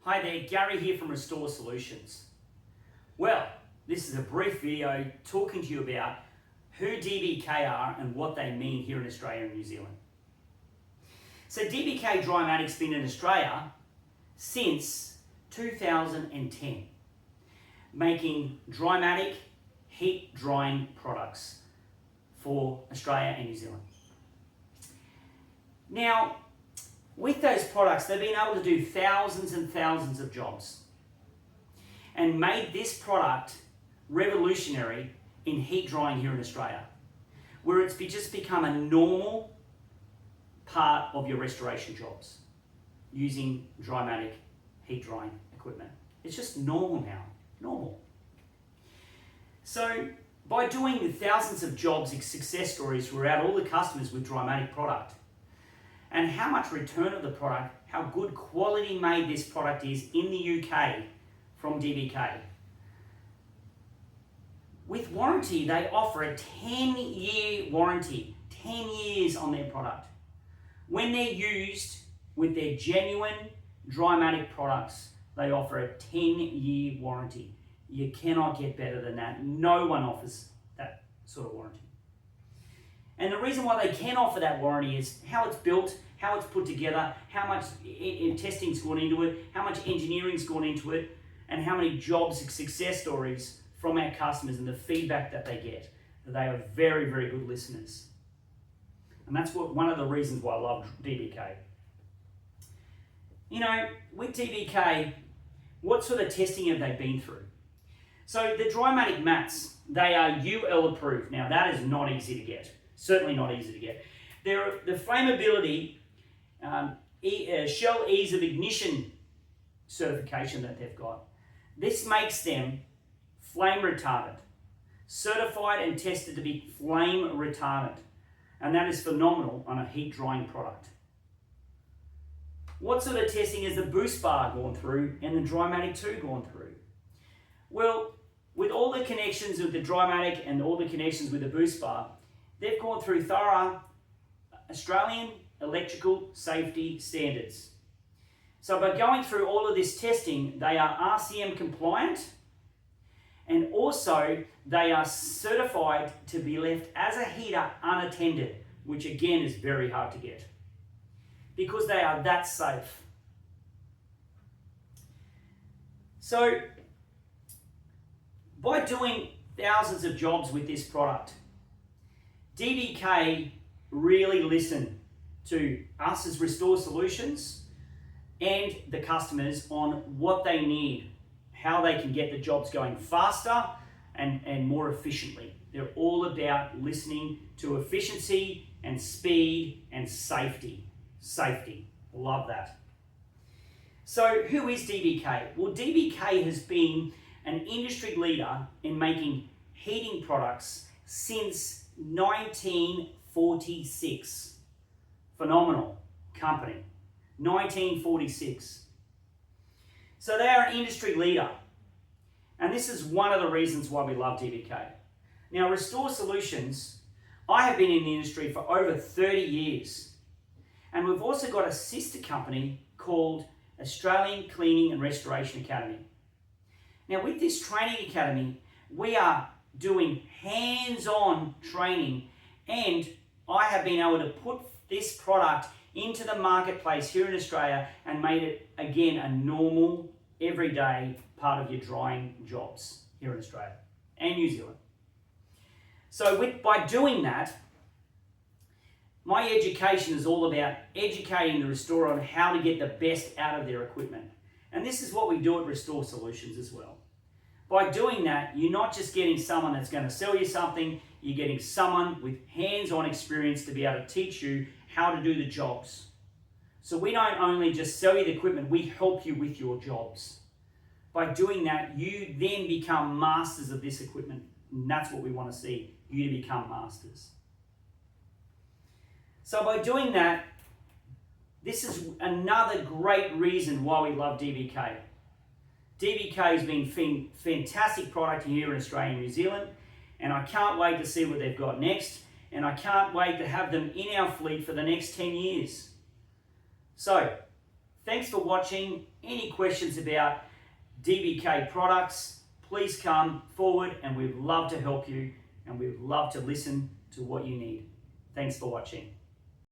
Hi there, Gary here from Restore Solutions. Well, this is a brief video talking to you about who DBK are and what they mean here in Australia and New Zealand. So DBK Drymatic's been in Australia since 2010, making Drymatic heat drying products for Australia and New Zealand. Now, with those products, they've been able to do thousands and thousands of jobs and made this product revolutionary in heat drying here in Australia, where it's just become a normal part of your restoration jobs using Drymatic heat drying equipment. It's just normal now, normal. So by doing the thousands of jobs and success stories throughout all the customers with Drymatic product, and how much return of the product, how good quality made this product is in the UK from DBK. With warranty, they offer a 10-year warranty, 10 years on their product. When they're used with their genuine Drymatic products, they offer a 10-year warranty. You cannot get better than that. No one offers that sort of warranty. And the reason why they can offer that warranty is how it's built, how it's put together, how much testing's gone into it, how much engineering's gone into it, and how many jobs and success stories from our customers and the feedback that they get. They are very, very good listeners. And that's one of the reasons why I love DBK. You know, with DBK, what sort of testing have they been through? So the Drymatic mats, they are UL approved. Now that is not easy to get. Certainly not easy to get. The flammability, shell ease of ignition certification that they've got. This makes them flame retardant, certified and tested to be flame retardant. And that is phenomenal on a heat drying product. What sort of testing has the Boost Bar gone through and the Drymatic 2 gone through? Well, with all the connections with the Drymatic and all the connections with the Boost Bar, they've gone through thorough Australian electrical safety standards. So by going through all of this testing, they are RCM compliant, and also they are certified to be left as a heater unattended, which again is very hard to get because they are that safe. So by doing thousands of jobs with this product, DBK really listen to us as Restore Solutions and the customers on what they need, how they can get the jobs going faster and more efficiently. They're all about listening to efficiency and speed and safety. Safety, love that. So who is DBK? Well, DBK has been an industry leader in making heating products since 1946. Phenomenal company. 1946. So they are an industry leader. And this is one of the reasons why we love DBK. Now, Restore Solutions, I have been in the industry for over 30 years. And we've also got a sister company called Australian Cleaning and Restoration Academy. Now, with this training academy, we are doing hands-on training, and I have been able to put this product into the marketplace here in Australia and made it, again, a normal, everyday part of your drying jobs here in Australia and New Zealand. So by doing that, my education is all about educating the restorer on how to get the best out of their equipment. And this is what we do at Restore Solutions as well. By doing that, you're not just getting someone that's going to sell you something, you're getting someone with hands-on experience to be able to teach you how to do the jobs. So we don't only just sell you the equipment, we help you with your jobs. By doing that, you then become masters of this equipment. And that's what we want to see, you to become masters. So by doing that, this is another great reason why we love DBK. DBK has been fantastic product here in Australia and New Zealand, and I can't wait to see what they've got next, and I can't wait to have them in our fleet for the next 10 years. So, Thanks for watching. Any questions about DBK products, please come forward and we'd love to help you and we'd love to listen to what you need. Thanks for watching.